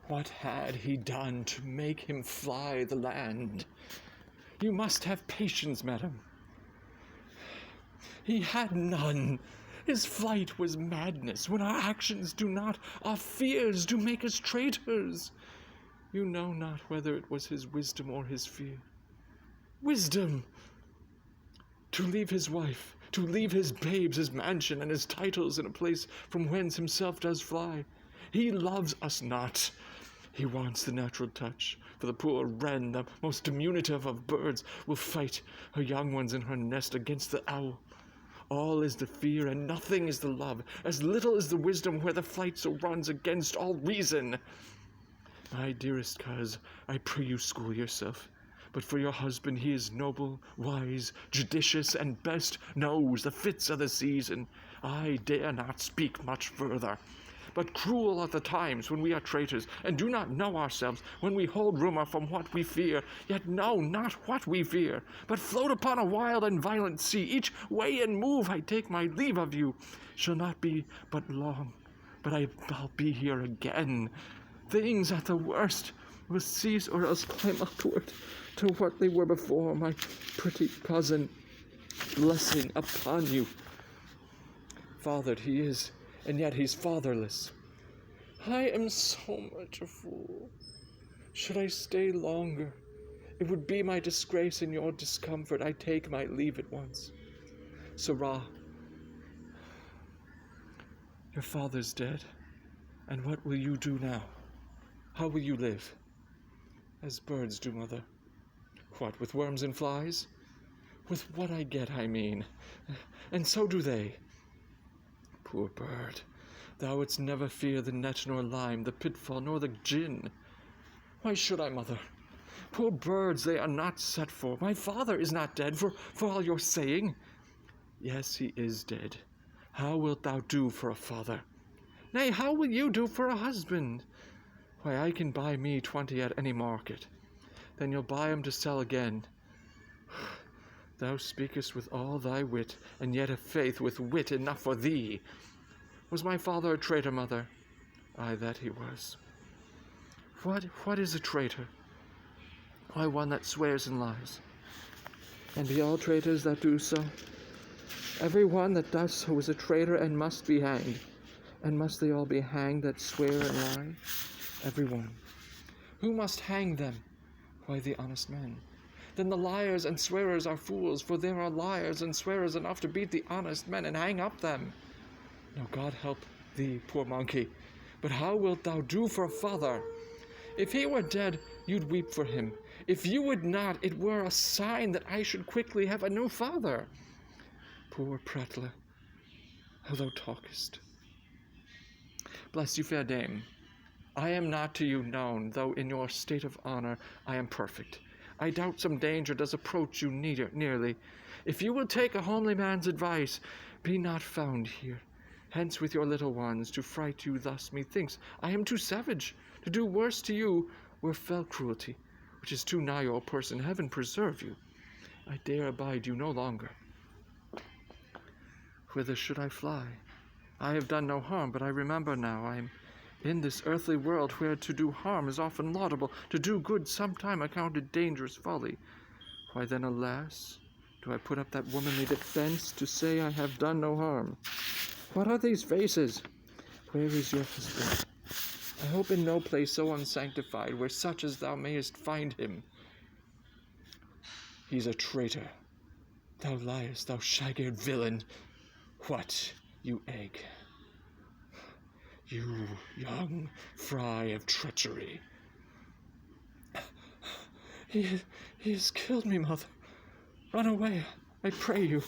What had he done to make him fly the land? You must have patience, madam. He had none. His flight was madness. When our actions do not, our fears do make us traitors. You know not whether it was his wisdom or his fear. Wisdom! To leave his wife, to leave his babes, his mansion, and his titles in a place from whence himself does fly. He loves us not. He wants the natural touch, for the poor wren, the most diminutive of birds, will fight her young ones in her nest against the owl. All is the fear, and nothing is the love. As little is the wisdom where the flight so runs against all reason. My dearest coz, I pray you school yourself. But for your husband he is noble, wise, judicious, and best knows the fits of the season. I dare not speak much further. But cruel are the times when we are traitors, and do not know ourselves, when we hold rumour from what we fear, yet know not what we fear, but float upon a wild and violent sea. Each way and move I take my leave of you. Shall not be but long, but I'll be here again. Things at the worst will cease or else climb upward to what they were before, my pretty cousin. Blessing upon you. Fathered he is, and yet he's fatherless. I am so much a fool. Should I stay longer, it would be my disgrace and your discomfort. I take my leave at once. Sirrah, your father's dead, and what will you do now? How will you live? As birds do, mother. What, with worms and flies? With what I get, I mean. And so do they. Poor bird, thou wouldst never fear the net nor lime, the pitfall nor the gin. Why should I, mother? Poor birds, they are not set for. My father is not dead, for all your saying. Yes, he is dead. How wilt thou do for a father? Nay, how will you do for a husband? Why, I can buy me 20 at any market. Then you'll buy 'em to sell again. Thou speakest with all thy wit, and yet a faith with wit enough for thee. Was my father a traitor, mother? Ay, that he was. What is a traitor? Why, one that swears and lies. And be all traitors that do so? Every one that does so is a traitor and must be hanged. And must they all be hanged that swear and lie? Every one. Who must hang them? Why, the honest men. Then the liars and swearers are fools, for there are liars and swearers enough to beat the honest men and hang up them. Now God help thee, poor monkey, but how wilt thou do for a father? If he were dead, you'd weep for him. If you would not, it were a sign that I should quickly have a new father. Poor prattler, how thou talkest. Bless you, fair dame. I am not to you known, though in your state of honour I am perfect. I doubt some danger does approach you nearly. If you will take a homely man's advice, be not found here. Hence with your little ones, to fright you thus, methinks I am too savage. To do worse to you were fell cruelty, which is too nigh your person. Heaven preserve you. I dare abide you no longer. Whither should I fly? I have done no harm, but I remember now I am in this earthly world, where to do harm is often laudable, to do good sometime accounted dangerous folly. Why then, alas, do I put up that womanly defense to say I have done no harm? What are these faces? Where is your husband? I hope in no place so unsanctified, where such as thou mayest find him. He's a traitor. Thou liest, thou shag-eared villain. What, you egg? You young fry of treachery. He has killed me, mother. Run away, I pray you.